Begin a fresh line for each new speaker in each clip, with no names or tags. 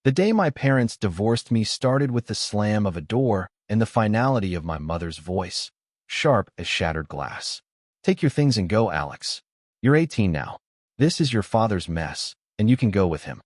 The day my parents divorced me started with the slam of a door and the finality of my mother's voice, sharp as shattered glass. "Take your things and go, Alex. You're 18 now. This is your father's mess, and you can go with him."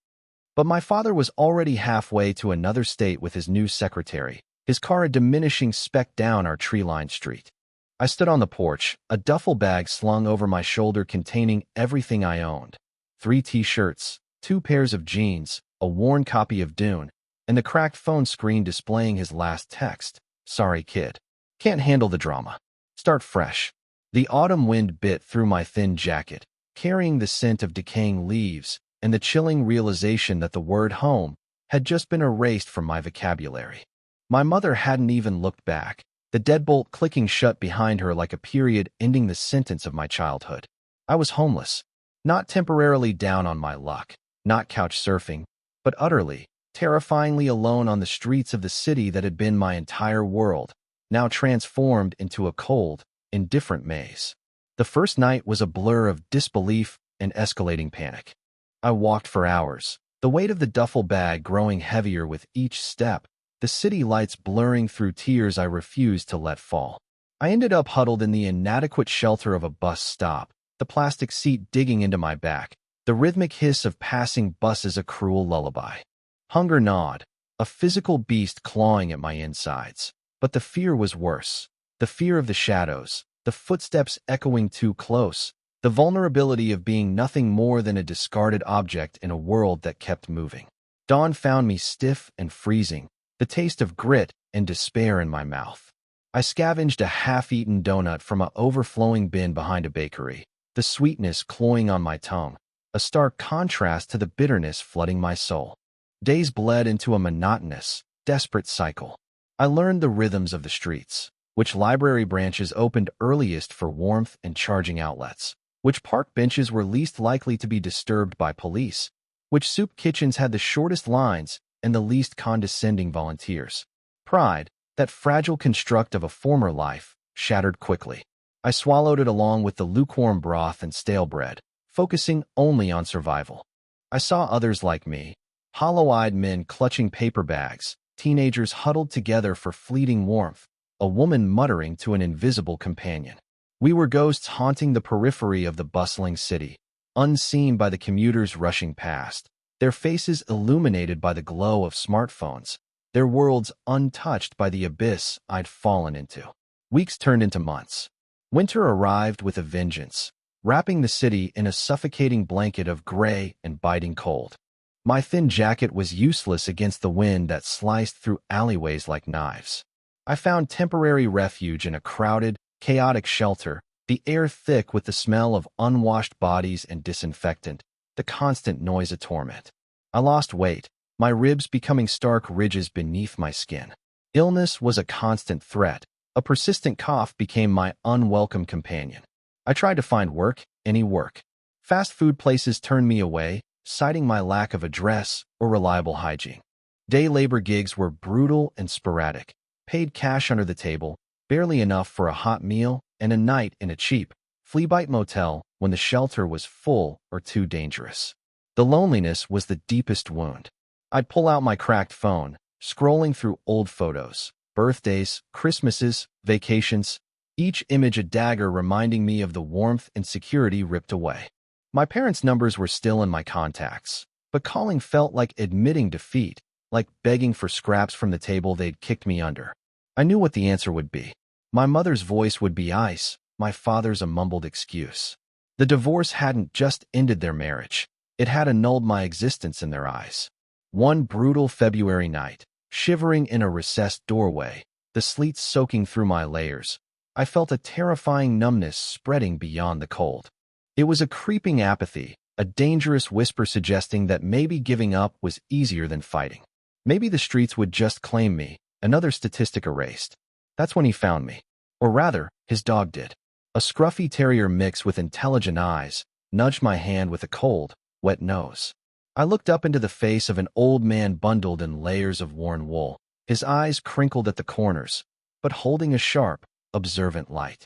But my father was already halfway to another state with his new secretary, his car a diminishing speck down our tree-lined street. I stood on the porch, a duffel bag slung over my shoulder containing everything I owned. 3 t-shirts, 2 pairs of jeans, a worn copy of Dune, and the cracked phone screen displaying his last text. "Sorry, kid. Can't handle the drama. Start fresh." The autumn wind bit through my thin jacket, carrying the scent of decaying leaves and the chilling realization that the word home had just been erased from my vocabulary. My mother hadn't even looked back, the deadbolt clicking shut behind her like a period ending the sentence of my childhood. I was homeless, not temporarily down on my luck, not couch surfing, but utterly, terrifyingly alone on the streets of the city that had been my entire world, now transformed into a cold, indifferent maze. The first night was a blur of disbelief and escalating panic. I walked for hours, the weight of the duffel bag growing heavier with each step, the city lights blurring through tears I refused to let fall. I ended up huddled in the inadequate shelter of a bus stop, the plastic seat digging into my back, the rhythmic hiss of passing buses a cruel lullaby. Hunger gnawed, a physical beast clawing at my insides. But the fear was worse. The fear of the shadows, the footsteps echoing too close, the vulnerability of being nothing more than a discarded object in a world that kept moving. Dawn found me stiff and freezing, the taste of grit and despair in my mouth. I scavenged a half-eaten donut from an overflowing bin behind a bakery, the sweetness cloying on my tongue, a stark contrast to the bitterness flooding my soul. Days bled into a monotonous, desperate cycle. I learned the rhythms of the streets, which library branches opened earliest for warmth and charging outlets, which park benches were least likely to be disturbed by police, which soup kitchens had the shortest lines and the least condescending volunteers. Pride, that fragile construct of a former life, shattered quickly. I swallowed it along with the lukewarm broth and stale bread, focusing only on survival. I saw others like me, hollow-eyed men clutching paper bags, teenagers huddled together for fleeting warmth, a woman muttering to an invisible companion. We were ghosts haunting the periphery of the bustling city, unseen by the commuters rushing past, their faces illuminated by the glow of smartphones, their worlds untouched by the abyss I'd fallen into. Weeks turned into months. Winter arrived with a vengeance, wrapping the city in a suffocating blanket of gray and biting cold. My thin jacket was useless against the wind that sliced through alleyways like knives. I found temporary refuge in a crowded, chaotic shelter, the air thick with the smell of unwashed bodies and disinfectant, the constant noise a torment. I lost weight, my ribs becoming stark ridges beneath my skin. Illness was a constant threat. A persistent cough became my unwelcome companion. I tried to find work, any work. Fast food places turned me away, citing my lack of address or reliable hygiene. Day labor gigs were brutal and sporadic, paid cash under the table, barely enough for a hot meal and a night in a cheap, flea-bite motel when the shelter was full or too dangerous. The loneliness was the deepest wound. I'd pull out my cracked phone, scrolling through old photos, birthdays, Christmases, vacations, each image a dagger reminding me of the warmth and security ripped away. My parents' numbers were still in my contacts, but calling felt like admitting defeat, like begging for scraps from the table they'd kicked me under. I knew what the answer would be. My mother's voice would be ice, my father's a mumbled excuse. The divorce hadn't just ended their marriage. It had annulled my existence in their eyes. One brutal February night, shivering in a recessed doorway, the sleet soaking through my layers, I felt a terrifying numbness spreading beyond the cold. It was a creeping apathy, a dangerous whisper suggesting that maybe giving up was easier than fighting. Maybe the streets would just claim me, another statistic erased. That's when he found me. Or rather, his dog did. A scruffy terrier mix with intelligent eyes nudged my hand with a cold, wet nose. I looked up into the face of an old man bundled in layers of worn wool, his eyes crinkled at the corners, but holding a sharp, observant light.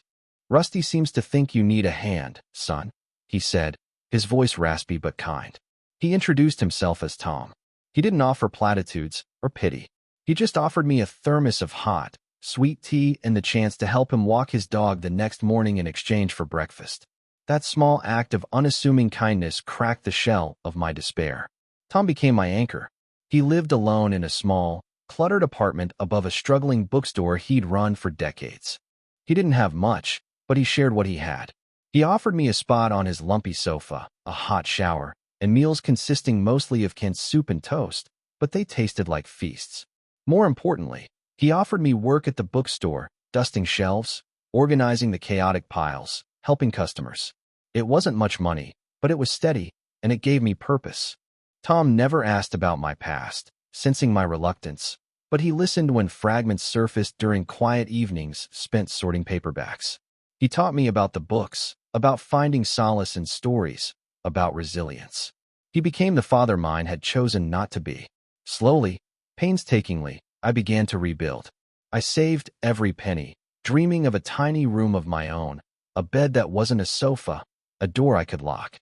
"Rusty seems to think you need a hand, son," he said, his voice raspy but kind. He introduced himself as Tom. He didn't offer platitudes or pity. He just offered me a thermos of hot, sweet tea and the chance to help him walk his dog the next morning in exchange for breakfast. That small act of unassuming kindness cracked the shell of my despair. Tom became my anchor. He lived alone in a small, cluttered apartment above a struggling bookstore he'd run for decades. He didn't have much, but he shared what he had. He offered me a spot on his lumpy sofa, a hot shower, and meals consisting mostly of canned soup and toast, but they tasted like feasts. More importantly, he offered me work at the bookstore, dusting shelves, organizing the chaotic piles, helping customers. It wasn't much money, but it was steady, and it gave me purpose. Tom never asked about my past, sensing my reluctance, but he listened when fragments surfaced during quiet evenings spent sorting paperbacks. He taught me about the books, about finding solace in stories, about resilience. He became the father mine had chosen not to be. Slowly, painstakingly, I began to rebuild. I saved every penny, dreaming of a tiny room of my own, a bed that wasn't a sofa, a door I could lock.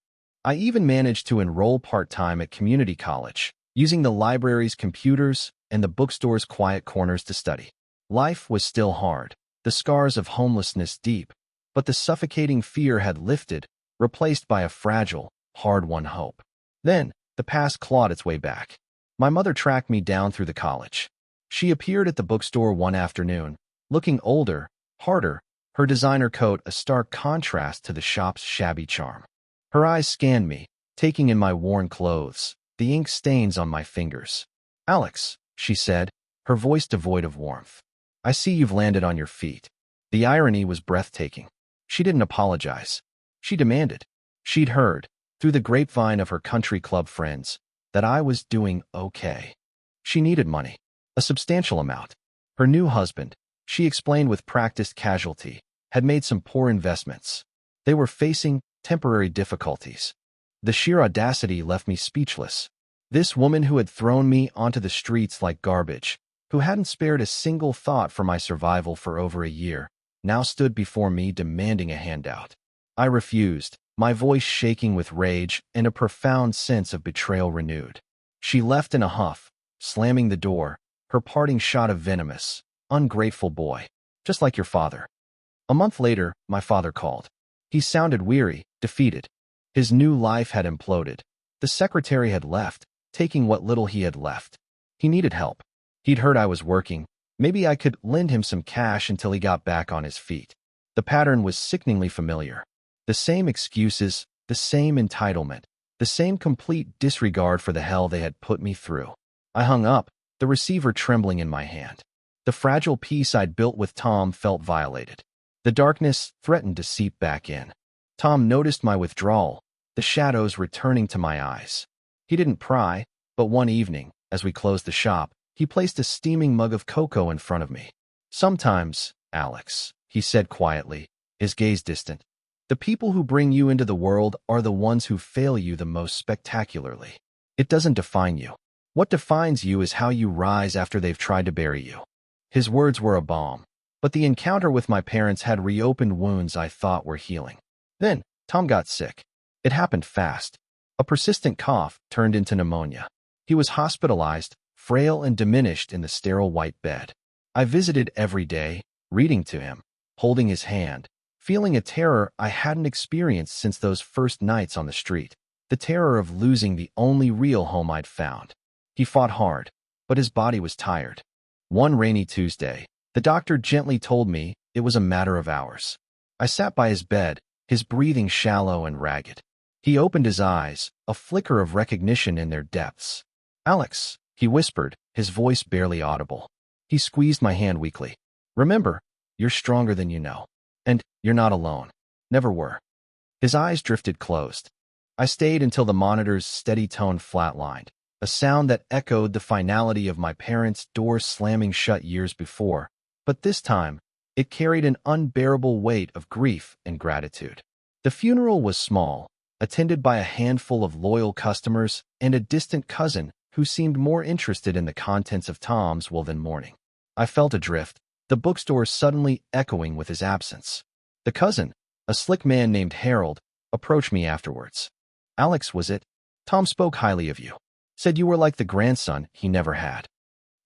I even managed to enroll part-time at community college, using the library's computers and the bookstore's quiet corners to study. Life was still hard, the scars of homelessness deep, but the suffocating fear had lifted, replaced by a fragile, hard-won hope. Then, the past clawed its way back. My mother tracked me down through the college. She appeared at the bookstore one afternoon, looking older, harder, her designer coat a stark contrast to the shop's shabby charm. Her eyes scanned me, taking in my worn clothes, the ink stains on my fingers. "Alex," she said, her voice devoid of warmth. "I see you've landed on your feet." The irony was breathtaking. She didn't apologize. She demanded. She'd heard, through the grapevine of her country club friends, that I was doing okay. She needed money, a substantial amount. Her new husband, she explained with practiced casualty, had made some poor investments. They were facing temporary difficulties. The sheer audacity left me speechless. This woman who had thrown me onto the streets like garbage, who hadn't spared a single thought for my survival for over a year, now stood before me demanding a handout. I refused, my voice shaking with rage and a profound sense of betrayal renewed. She left in a huff, slamming the door, her parting shot of venomous, "Ungrateful boy, just like your father." A month later, my father called. He sounded weary, defeated. His new life had imploded. The secretary had left, taking what little he had left. He needed help. He'd heard I was working. Maybe I could lend him some cash until he got back on his feet. The pattern was sickeningly familiar. The same excuses, the same entitlement, the same complete disregard for the hell they had put me through. I hung up, the receiver trembling in my hand. The fragile peace I'd built with Tom felt violated. The darkness threatened to seep back in. Tom noticed my withdrawal, the shadows returning to my eyes. He didn't pry, but one evening, as we closed the shop, he placed a steaming mug of cocoa in front of me. "Sometimes, Alex," he said quietly, his gaze distant, "the people who bring you into the world are the ones who fail you the most spectacularly. It doesn't define you. What defines you is how you rise after they've tried to bury you." His words were a balm, but the encounter with my parents had reopened wounds I thought were healing. Then, Tom got sick. It happened fast. A persistent cough turned into pneumonia. He was hospitalized, frail and diminished in the sterile white bed. I visited every day, reading to him, holding his hand, feeling a terror I hadn't experienced since those first nights on the street, the terror of losing the only real home I'd found. He fought hard, but his body was tired. One rainy Tuesday, the doctor gently told me it was a matter of hours. I sat by his bed, his breathing shallow and ragged. He opened his eyes, a flicker of recognition in their depths. "Alex," he whispered, his voice barely audible. He squeezed my hand weakly. "Remember, you're stronger than you know. And you're not alone. Never were." His eyes drifted closed. I stayed until the monitor's steady tone flatlined, a sound that echoed the finality of my parents' door slamming shut years before, but this time, it carried an unbearable weight of grief and gratitude. The funeral was small, attended by a handful of loyal customers and a distant cousin who seemed more interested in the contents of Tom's will than mourning. I felt adrift, the bookstore suddenly echoing with his absence. The cousin, a slick man named Harold, approached me afterwards. "Alex, was it? Tom spoke highly of you. Said you were like the grandson he never had.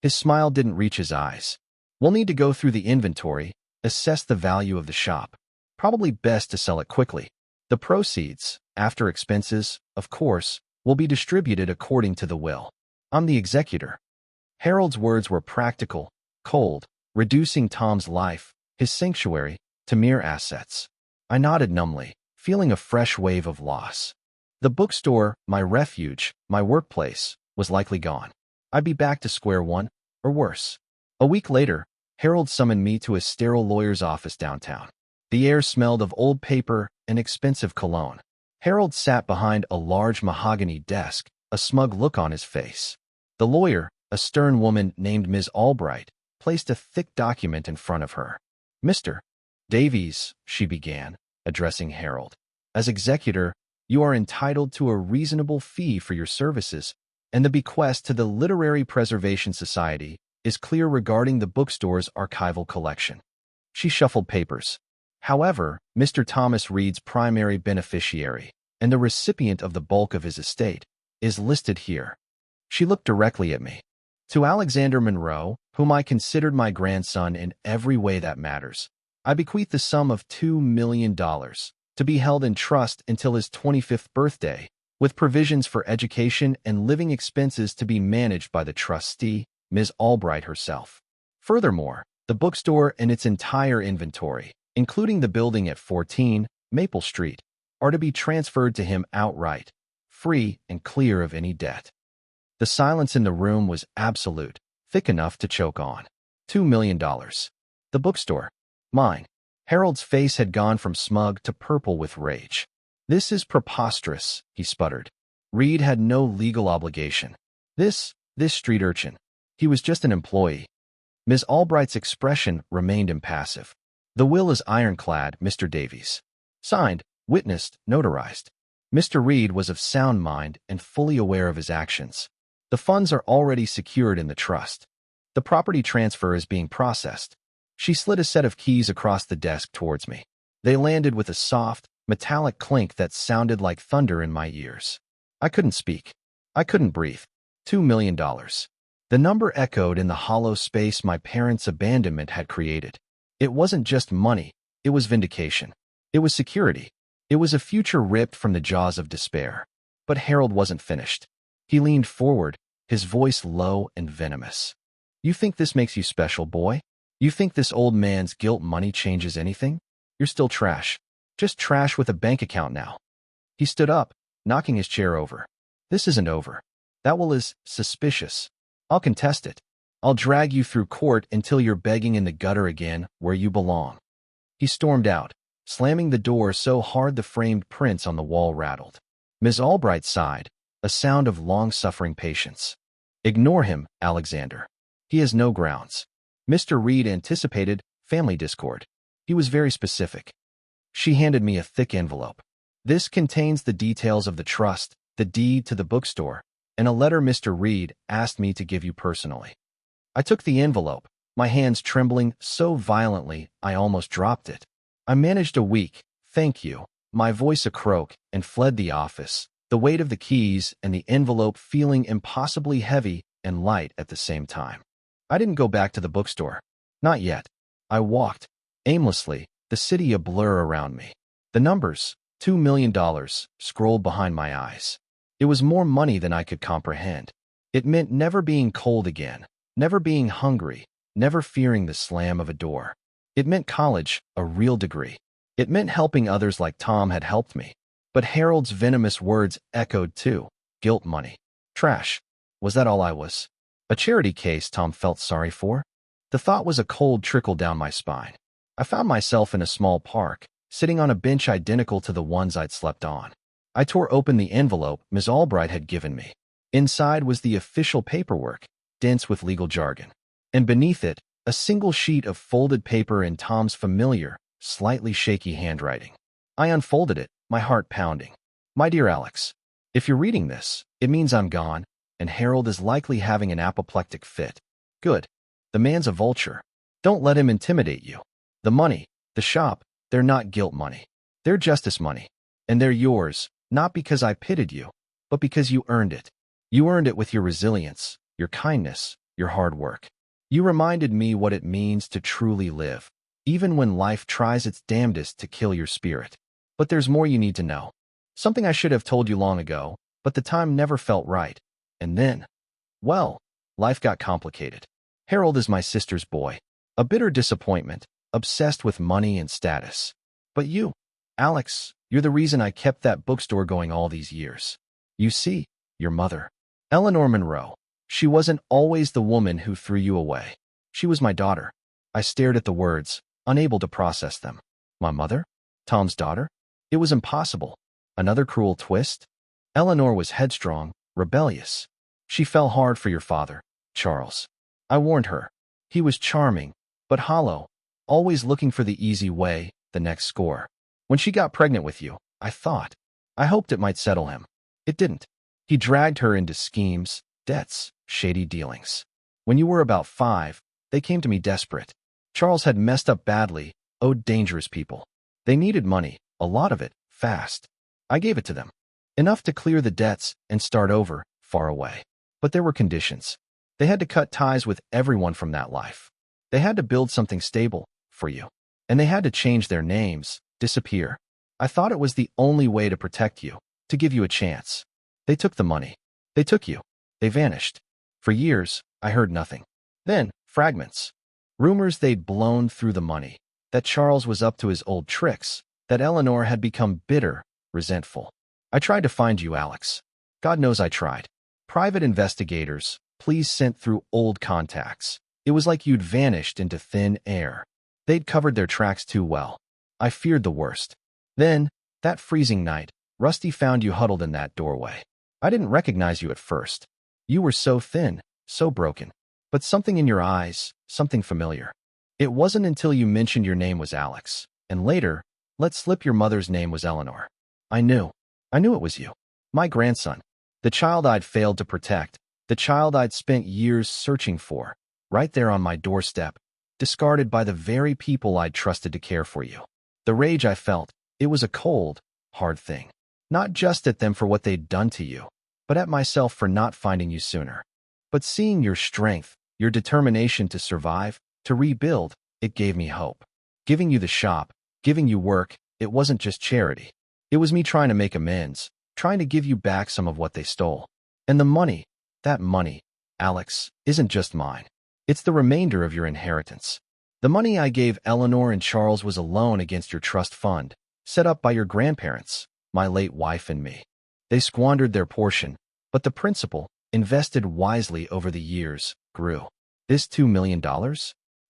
His smile didn't reach his eyes. We'll need to go through the inventory, assess the value of the shop. Probably best to sell it quickly. The proceeds, after expenses, of course, will be distributed according to the will. I'm the executor. Harold's words were practical, cold, reducing Tom's life, his sanctuary, to mere assets. I nodded numbly, feeling a fresh wave of loss. The bookstore, my refuge, my workplace, was likely gone. I'd be back to square one, or worse. A week later, Harold summoned me to a sterile lawyer's office downtown. The air smelled of old paper and expensive cologne. Harold sat behind a large mahogany desk, a smug look on his face. The lawyer, a stern woman named Ms. Albright, placed a thick document in front of her. Mr. Davies, she began, addressing Harold. As executor, you are entitled to a reasonable fee for your services, and the bequest to the Literary Preservation Society is clear regarding the bookstore's archival collection. She shuffled papers. However, Mr. Thomas Reed's primary beneficiary, and the recipient of the bulk of his estate, is listed here. She looked directly at me. To Alexander Monroe, whom I considered my grandson in every way that matters, I bequeath the sum of $2 million, to be held in trust until his 25th birthday, with provisions for education and living expenses to be managed by the trustee, Ms. Albright herself. Furthermore, the bookstore and its entire inventory, including the building at 14 Maple Street, are to be transferred to him outright, free and clear of any debt. The silence in the room was absolute, thick enough to choke on. $2 million. The bookstore. Mine. Harold's face had gone from smug to purple with rage. This is preposterous, he sputtered. Reed had no legal obligation. This street urchin. He was just an employee. Ms. Albright's expression remained impassive. The will is ironclad, Mr. Davies. Signed, witnessed, notarized. Mr. Reed was of sound mind and fully aware of his actions. The funds are already secured in the trust. The property transfer is being processed. She slid a set of keys across the desk towards me. They landed with a soft, metallic clink that sounded like thunder in my ears. I couldn't speak. I couldn't breathe. $2 million. The number echoed in the hollow space my parents' abandonment had created. It wasn't just money, it was vindication. It was security. It was a future ripped from the jaws of despair. But Harold wasn't finished. He leaned forward, his voice low and venomous. You think this makes you special, boy? You think this old man's guilt money changes anything? You're still trash. Just trash with a bank account now. He stood up, knocking his chair over. This isn't over. That will is suspicious. I'll contest it. I'll drag you through court until you're begging in the gutter again, where you belong. He stormed out, slamming the door so hard the framed prints on the wall rattled. Ms. Albright sighed, a sound of long-suffering patience. Ignore him, Alexander. He has no grounds. Mr. Reed anticipated family discord. He was very specific. She handed me a thick envelope. This contains the details of the trust, the deed to the bookstore, and a letter Mr. Reed asked me to give you personally. I took the envelope, my hands trembling so violently I almost dropped it. I managed a weak, thank you, my voice a croak, and fled the office, the weight of the keys and the envelope feeling impossibly heavy and light at the same time. I didn't go back to the bookstore. Not yet. I walked, aimlessly, the city a blur around me. The numbers, $2 million, scrolled behind my eyes. It was more money than I could comprehend. It meant never being cold again, never being hungry, never fearing the slam of a door. It meant college, a real degree. It meant helping others like Tom had helped me. But Harold's venomous words echoed too. Guilt money. Trash. Was that all I was? A charity case Tom felt sorry for? The thought was a cold trickle down my spine. I found myself in a small park, sitting on a bench identical to the ones I'd slept on. I tore open the envelope Ms. Albright had given me. Inside was the official paperwork, dense with legal jargon. And beneath it, a single sheet of folded paper in Tom's familiar, slightly shaky handwriting. I unfolded it, my heart pounding. My dear Alex, if you're reading this, it means I'm gone, and Harold is likely having an apoplectic fit. Good. The man's a vulture. Don't let him intimidate you. The money, the shop, they're not guilt money. They're justice money. And they're yours, not because I pitied you, but because you earned it. You earned it with your resilience, your kindness, your hard work. You reminded me what it means to truly live, even when life tries its damnedest to kill your spirit. But there's more you need to know. Something I should have told you long ago, but the time never felt right. And then, well, life got complicated. Harold is my sister's boy, a bitter disappointment, obsessed with money and status. But you, Alex, you're the reason I kept that bookstore going all these years. You see, your mother, Eleanor Monroe, she wasn't always the woman who threw you away. She was my daughter. I stared at the words, unable to process them. My mother? Tom's daughter? It was impossible. Another cruel twist? Eleanor was headstrong, rebellious. She fell hard for your father, Charles. I warned her. He was charming, but hollow, always looking for the easy way, the next score. When she got pregnant with you, I hoped it might settle him. It didn't. He dragged her into schemes, debts, shady dealings. When you were about 5, they came to me desperate. Charles had messed up badly, owed dangerous people. They needed money, a lot of it, fast. I gave it to them. Enough to clear the debts and start over, far away. But there were conditions. They had to cut ties with everyone from that life. They had to build something stable, for you. And they had to change their names, disappear. I thought it was the only way to protect you, to give you a chance. They took the money. They took you. They vanished. For years, I heard nothing. Then, fragments. Rumors they'd blown through the money, that Charles was up to his old tricks, that Eleanor had become bitter, resentful. I tried to find you, Alex. God knows I tried. Private investigators, please sent through old contacts. It was like you'd vanished into thin air. They'd covered their tracks too well. I feared the worst. Then, that freezing night, Rusty found you huddled in that doorway. I didn't recognize you at first. You were so thin, so broken. But something in your eyes, something familiar. It wasn't until you mentioned your name was Alex, and later, let slip your mother's name was Eleanor. I knew it was you. My grandson. The child I'd failed to protect. The child I'd spent years searching for. Right there on my doorstep. Discarded by the very people I'd trusted to care for you. The rage I felt, it was a cold, hard thing. Not just at them for what they'd done to you, but at myself for not finding you sooner. But seeing your strength, your determination to survive, to rebuild, it gave me hope. Giving you the shop, giving you work, it wasn't just charity. It was me trying to make amends, trying to give you back some of what they stole. And the money, that money, Alex, isn't just mine. It's the remainder of your inheritance. The money I gave Eleanor and Charles was a loan against your trust fund, set up by your grandparents, my late wife and me. They squandered their portion, but the principal, invested wisely over the years, grew. This $2 million?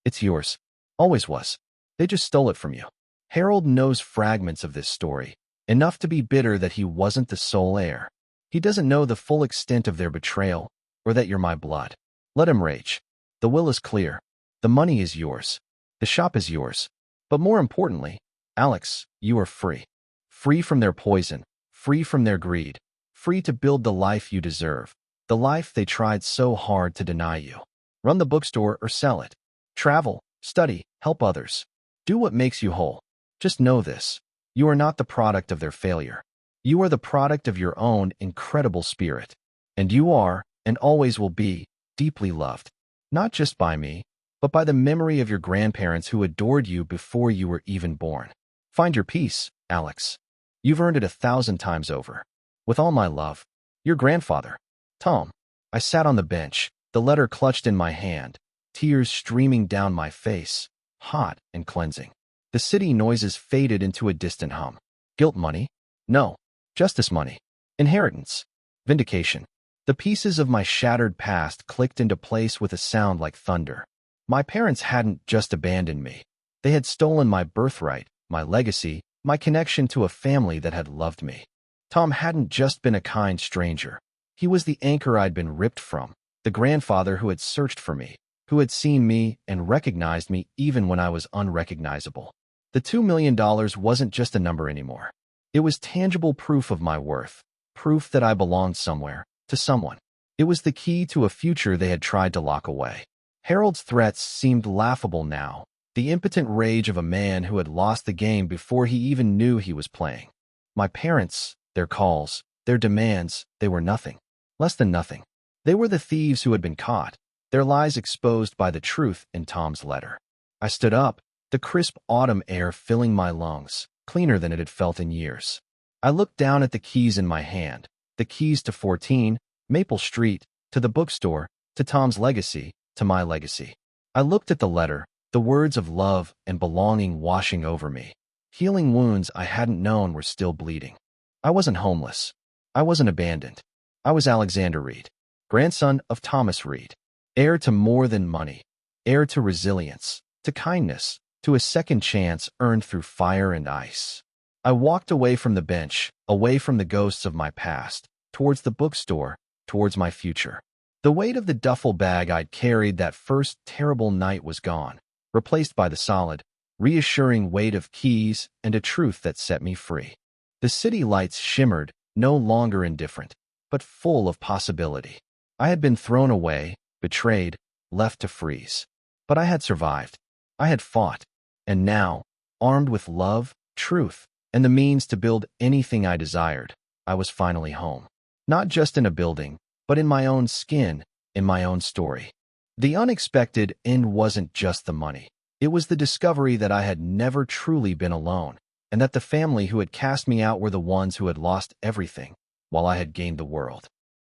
It's yours. Always was. They just stole it from you. Harold knows fragments of this story, enough to be bitter that he wasn't the sole heir. He doesn't know the full extent of their betrayal, or that you're my blood. Let him rage. The will is clear. The money is yours. The shop is yours. But more importantly, Alex, you are free. Free from their poison, free from their greed, free to build the life you deserve, the life they tried so hard to deny you. Run the bookstore or sell it. Travel, study, help others. Do what makes you whole. Just know this. You are not the product of their failure. You are the product of your own incredible spirit. And you are, and always will be, deeply loved. Not just by me, but by the memory of your grandparents who adored you before you were even born. Find your peace, Alex. You've earned it 1,000 times over. With all my love, your grandfather, Tom. I sat on the bench, the letter clutched in my hand, tears streaming down my face, hot and cleansing. The city noises faded into a distant hum. Guilt money? No. Justice money. Inheritance. Vindication. The pieces of my shattered past clicked into place with a sound like thunder. My parents hadn't just abandoned me. They had stolen my birthright, my legacy, my connection to a family that had loved me. Tom hadn't just been a kind stranger. He was the anchor I'd been ripped from, the grandfather who had searched for me, who had seen me and recognized me even when I was unrecognizable. The $2 million wasn't just a number anymore. It was tangible proof of my worth, proof that I belonged somewhere, to someone. It was the key to a future they had tried to lock away. Harold's threats seemed laughable now, the impotent rage of a man who had lost the game before he even knew he was playing. My parents, their calls, their demands, they were nothing. Less than nothing. They were the thieves who had been caught, their lies exposed by the truth in Tom's letter. I stood up, the crisp autumn air filling my lungs, cleaner than it had felt in years. I looked down at the keys in my hand, the keys to 14, Maple Street, to the bookstore, to Tom's legacy, to my legacy. I looked at the letter, the words of love and belonging washing over me. Healing wounds I hadn't known were still bleeding. I wasn't homeless. I wasn't abandoned. I was Alexander Reed, grandson of Thomas Reed, heir to more than money, heir to resilience, to kindness, to a second chance earned through fire and ice. I walked away from the bench, away from the ghosts of my past, towards the bookstore, towards my future. The weight of the duffel bag I'd carried that first terrible night was gone, replaced by the solid, reassuring weight of keys and a truth that set me free. The city lights shimmered, no longer indifferent, but full of possibility. I had been thrown away, betrayed, left to freeze. But I had survived. I had fought. And now, armed with love, truth, and the means to build anything I desired, I was finally home. Not just in a building, but in my own skin, in my own story. The unexpected end wasn't just the money. It was the discovery that I had never truly been alone, and that the family who had cast me out were the ones who had lost everything, while I had gained the world.